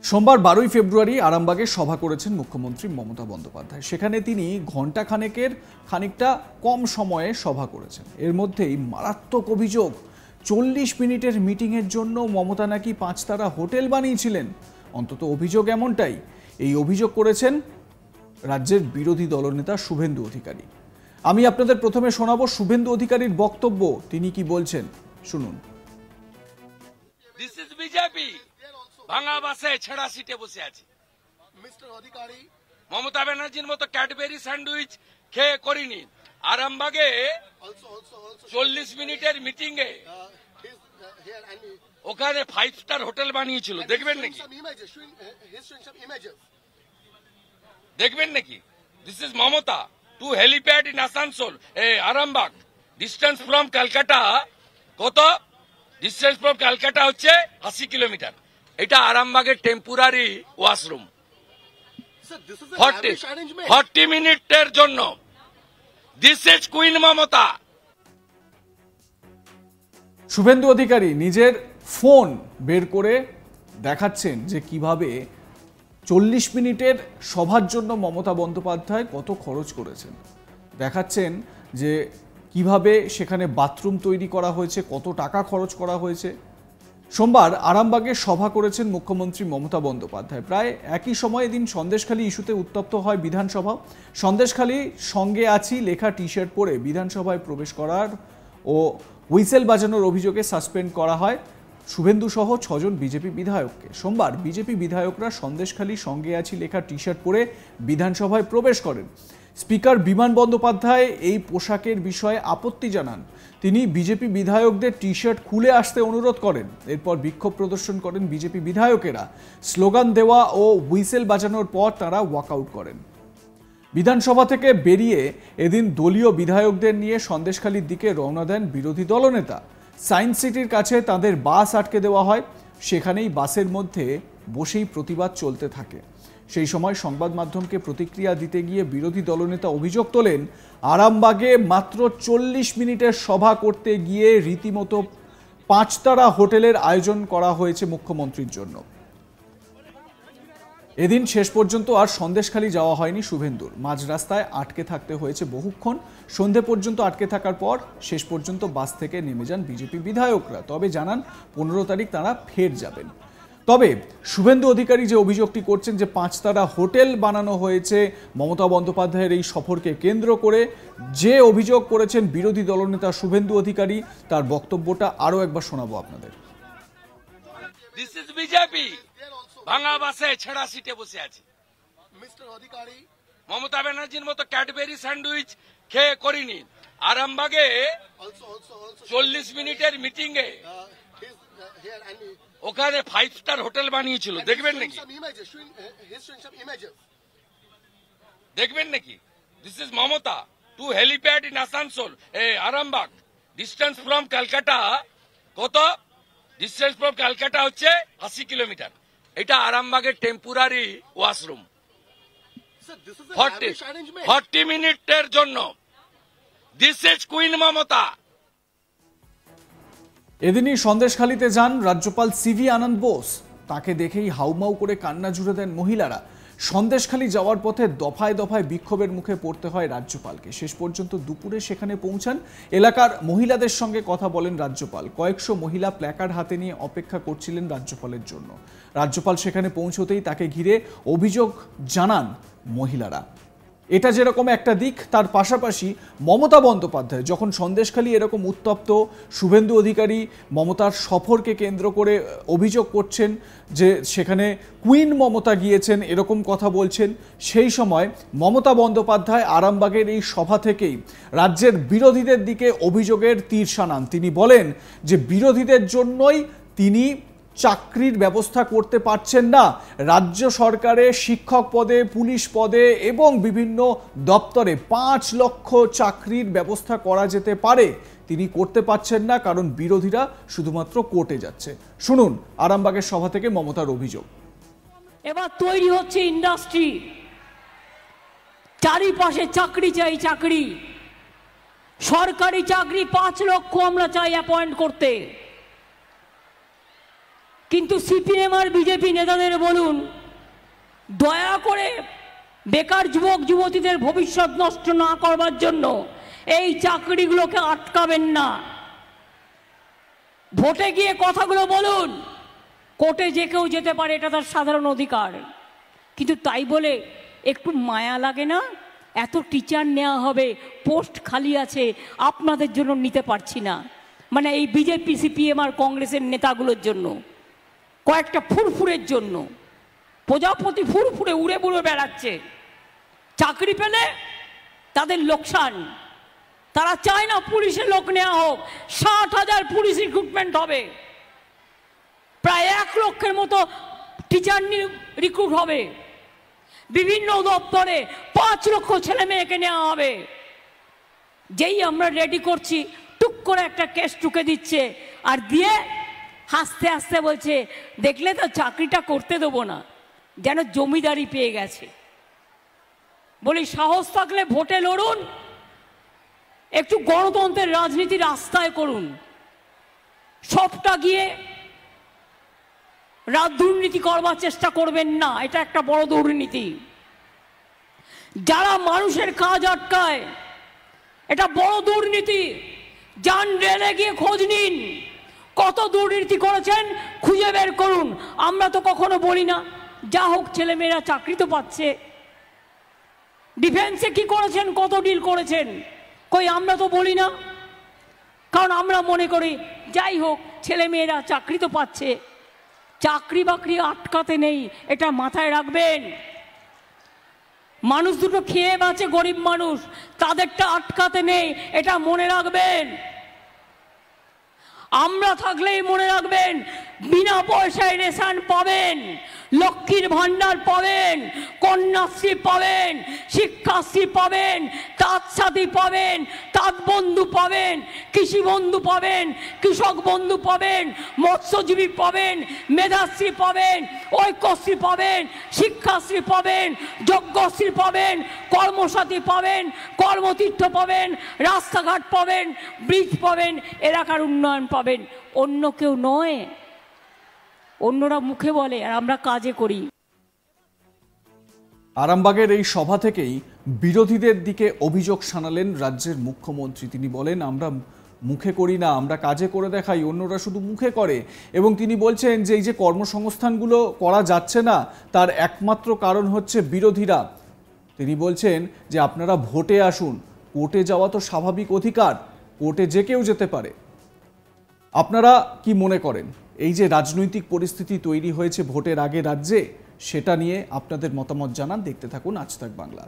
সোমবার 12 ফেব্রুয়ারি আরামবাগে সভা করেছেন মুখ্যমন্ত্রী মমতা বন্দ্যোপাধ্যায়। সেখানে তিনি খানিকটা কম সময়ে সভা করেছেন। এর মধ্যেই মারাত্মক অভিযোগ, 40 মিনিটের মিটিংয়ের জন্য মমতা নাকি 5 তারা হোটেল বানিয়েছিলেন। অন্তত অভিযোগ এমনটাই। এই অভিযোগ করেছেন রাজ্যের বিরোধী দলনেতা শুভেন্দু অধিকারী। আমি আপনাদের প্রথমে শোনাবো শুভেন্দু অধিকারীর বক্তব্য। তিনি কি বলছেন শুনুন। This is BJP. ভাঙা বাসে ছেঁড়া সিটে বসে আছি। মিস্টার অধিকারী, মমতা ব্যানার্জির মতো ক্যাডবেরি স্যান্ডউইচ খেয়ে করিনি। আরামবাগে 40 মিনিটের মিটিং এ ওখানে 5 স্টার হোটেল বানিয়েছিল। দেখবেন নাকি? দেখবেন নাকি? This is Mamata to helipad in Asansol, Arambagh. Distance from Calcutta কত? ডিস্টেন্স ফ্রম ক্যালকাটা হচ্ছে 80 কিলোমিটার। এটা আরামবাগের টেম্পোরারি ওয়াশরুম। 40 মিনিটের জন্য। This is queen Mamata. Suvendu Adhikari নিজের ফোন বের করে দেখাচ্ছেন যে কিভাবে 40 মিনিটের সভার জন্য মমতা বন্দ্যোপাধ্যায় কত খরচ করেছেন। দেখাচ্ছেন যে কিভাবে সেখানে বাথরুম তৈরি করা হয়েছে, কত টাকা খরচ করা হয়েছে। সোমবার আরামবাগে সভা করেছেন মুখ্যমন্ত্রী মমতা বন্দ্যোপাধ্যায়। প্রায় একই সময় এদিন সন্দেশখালী ইস্যুতে উত্তপ্ত হয় বিধানসভা। সন্দেশখালী সঙ্গে আছি লেখা টি শার্ট পরে বিধানসভায় প্রবেশ করার ও হুইসেল বাজানোর অভিযোগে সাসপেন্ড করা হয় শুভেন্দু সহ 6 জন বিজেপি বিধায়ককে। সোমবার বিজেপি বিধায়করা সন্দেশখালী সঙ্গে আছি লেখা টি শার্ট পরে বিধানসভায় প্রবেশ করেন। স্পিকার বিমান বন্দ্যোপাধ্যায় এই পোশাকের বিষয়ে আপত্তি জানান। তিনি বিজেপি বিধায়কদের টি শার্ট খুলে আসতে অনুরোধ করেন। এরপর বিক্ষোভ প্রদর্শন করেন বিজেপি বিধায়কেরা। স্লোগান দেওয়া ও হুইসেল বাজানোর পর তারা ওয়াকআউট করেন। বিধানসভা থেকে বেরিয়ে এদিন দলীয় বিধায়কদের নিয়ে সন্দেশখালীর দিকে রওনা দেন বিরোধী দলনেতা। সায়েন্স সিটির কাছে তাদের বাস আটকে দেওয়া হয়। সেখানেই বাসের মধ্যে বসেই প্রতিবাদ চলতে থাকে। সেই সময় সংবাদ মাধ্যমকে প্রতিক্রিয়া দিতে গিয়ে বিরোধী দলনেতা অভিযোগ তোলেন, আরামবাগে মাত্র 40 মিনিটের সভা করতে গিয়ে রীতিমতো 5 তারা হোটেলের আয়োজন করা হয়েছে মুখ্যমন্ত্রীর জন্য। এদিন শেষ পর্যন্ত আর সন্দেশখালী যাওয়া হয়নি শুভেন্দুর। মাঝ রাস্তায় আটকে থাকতে হয়েছে বহুক্ষণ। সন্ধে পর্যন্ত আটকে থাকার পর শেষ পর্যন্ত বাস থেকে নেমে যান বিজেপি বিধায়করা। তবে জানান 15 তারিখ তারা ফের যাবেন। তবে শুভেন্দু অধিকারী যে অভিযোগটি করছেন যে 5 তারা হোটেল বানানো হয়েছে মমতা বন্দ্যোপাধ্যায়ের এই সফরকে কেন্দ্র করে, যে অভিযোগ করেছেন বিরোধী দলনেতা শুভেন্দু অধিকারী, তার বক্তব্যটা আরো একবার শোনাবো আপনাদের। This is BJP. ভাঙা বাসে ছেঁড়া সিটে বসে আছি। মিস্টার অধিকারী, মমতা ব্যানার্জির মতো ক্যাডবেরি স্যান্ডউইচ খেয়ে করিনি। আরামবাগে 40 মিনিটের মিটিং এ ওখানে 5 স্টার হোটেল বানিয়েছিল। দেখবেন নাকি? দেখবেন নাকি? This is Mamata to helipad in Asansol, Arambagh. Distance from Calcutta কত? ডিস্টেন্স ফ্রম ক্যালকাটা হচ্ছে 80 কিলোমিটার। এটা আরামবাগের টেম্পোরারি ওয়াশরুম। 40 মিনিটের জন্য। This is queen Mamata. এদিনই সন্দেশখালীতে যান রাজ্যপাল সিভি আনন্দ বোস। তাকে দেখেই হাউমাউ করে কান্না জুড়ে দেন মহিলারা। সন্দেশখালী যাওয়ার পথে দফায় দফায় বিক্ষোভের মুখে পড়তে হয় রাজ্যপালকে। শেষ পর্যন্ত দুপুরে সেখানে পৌঁছান। এলাকার মহিলাদের সঙ্গে কথা বলেন রাজ্যপাল। কয়েকশো মহিলা প্ল্যাকার্ড হাতে নিয়ে অপেক্ষা করছিলেন রাজ্যপালের জন্য। রাজ্যপাল সেখানে পৌঁছতেই তাকে ঘিরে অভিযোগ জানান মহিলারা। এটা যেরকম একটা দিক, তার পাশাপাশি মমতা বন্দ্যোপাধ্যায় যখন সন্দেশখালী এরকম উত্তপ্ত, শুভেন্দু অধিকারী মমতার সফরকে কেন্দ্র করে অভিযোগ করছেন যে সেখানে কুইন মমতা গিয়েছেন, এরকম কথা বলছেন। সেই সময় মমতা বন্দ্যোপাধ্যায় আরামবাগের এই সভা থেকেই রাজ্যের বিরোধীদের দিকে অভিযোগের তীর শানান। তিনি বলেন যে বিরোধীদের জন্যই তিনি চাকরির ব্যবস্থা করতে পারছেন না। রাজ্য সরকারে শিক্ষক পদে, পুলিশ পদে এবং বিভিন্ন দপ্তরে 5 লক্ষ চাকরির ব্যবস্থা করা যেতে পারে, তিনি করতে পারছেন না কারণ বিরোধীরা শুধুমাত্র কোর্টে যাচ্ছে। শুনুন আরামবাগের সভা থেকে মমতার অভিযোগ। এবার তৈরি হচ্ছে ইন্ডাস্ট্রি, চারিপাশে চাকরি চাই, চাকরি, সরকারি চাকরি 5 লক্ষ আমরা চাই অ্যাপয়েন্ট করতে। কিন্তু সিপিএম আর বিজেপি নেতাদের বলুন, দয়া করে বেকার যুবক যুবতীদের ভবিষ্যৎ নষ্ট না করবার জন্য এই চাকরিগুলোকে আটকাবেন না। ভোটে গিয়ে কথাগুলো বলুন, কোর্টে যে কেউ যেতে পারে, এটা তার সাধারণ অধিকার। কিন্তু তাই বলে একটু মায়া লাগে না? এত টিচার নেওয়া হবে, পোস্ট খালি আছে, আপনাদের জন্য নিতে পারছি না, মানে এই বিজেপি সিপিএম আর কংগ্রেসের নেতাগুলোর জন্য, কয়েকটা ফুরফুরের জন্য। প্রজাপতি ফুরফুরে উড়ে বুড়ে বেড়াচ্ছে, চাকরি পেলে তাদের লোকসান। তারা চায় না পুলিশের লোক নেওয়া হোক। 60,000 পুলিশ রিক্রুটমেন্ট হবে, প্রায় 1 লক্ষের মতো টিচার রিক্রুট হবে, বিভিন্ন দপ্তরে 5 লক্ষ ছেলে মেয়েকে নেওয়া হবে। যেই আমরা রেডি করছি, টুক করে একটা কেস টুকে দিচ্ছে, আর দিয়ে হাসতে হাসতে বলছে, দেখলে তো চাকরিটা করতে দেবো না, যেন জমিদারি পেয়ে গেছে। বলি, সাহস থাকলে ভোটে লড়ুন, একটু গণতন্ত্রের রাজনীতি রাস্তায় করুন। সবটা গিয়ে দুর্নীতি করবার চেষ্টা করবেন না, এটা একটা বড় দুর্নীতি। যারা মানুষের কাজ আটকায়, এটা বড় দুর্নীতি। যান রেলে গিয়ে খোঁজ নিন, কত দুর্নীতি করেছেন খুঁজে বের করুন। আমরা তো কখনো বলি না, যা হোক ছেলেমেয়েরা চাকরি তো পাচ্ছে। ডিফেন্সে কি করেছেন, কত ডিল করেছেন, কই আমরা তো বলি না, কারণ আমরা মনে করি যাই হোক ছেলেমেয়েরা চাকরি তো পাচ্ছে। চাকরি বাকরি আটকাতে নেই, এটা মাথায় রাখবেন। মানুষ দুটো খেয়ে বাঁচে, গরিব মানুষ, তাদেরটা আটকাতে নেই, এটা মনে রাখবেন। আমরা থাকলেই মনে রাখবেন, বিনা পয়সায় রেশন পাবেন, লক্ষ্মীর ভান্ডার পাবেন, কন্যাশ্রী পাবেন, শিক্ষাশ্রী পাবেন, তাঁত সাথী পাবেন, তাঁত বন্ধু পাবেন, কৃষি বন্ধু পাবেন, কৃষক বন্ধু পাবেন, মৎস্যজীবী পাবেন, মেধাশ্রী পাবেন, ঐক্যশ্রী পাবেন, শিক্ষাশ্রী পাবেন, যজ্ঞশ্রী পাবেন, কর্মসাথী পাবেন, কর্মতীর্থ পাবেন, রাস্তাঘাট পাবেন, ব্রিজ পাবেন, এলাকার উন্নয়ন পাবেন। অন্য কেউ নয়, অন্যরা মুখে বলে আর আমরা কাজে করি। আরামবাগের এই সভা থেকেই বিরোধীদের দিকে অভিযোগ শানালেন রাজ্যের মুখ্যমন্ত্রী। তিনি বলেন, আমরা মুখে করি না, আমরা কাজে করে দেখাই, অন্যরা শুধু মুখে করে। এবং তিনি বলছেন যে এই যে কর্মসংস্থানগুলো করা যাচ্ছে না, তার একমাত্র কারণ হচ্ছে বিরোধীরা। তিনি বলছেন যে আপনারা ভোটে আসুন, কোর্টে যাওয়া তো স্বাভাবিক অধিকার, কোর্টে যে কেউ যেতে পারে। আপনারা কি মনে করেন, এই যে রাজনৈতিক পরিস্থিতি তৈরি হয়েছে ভোটের আগে রাজ্যে, সেটা নিয়ে আপনাদের মতামত জানান। দেখতে থাকুন আজ তাক বাংলা।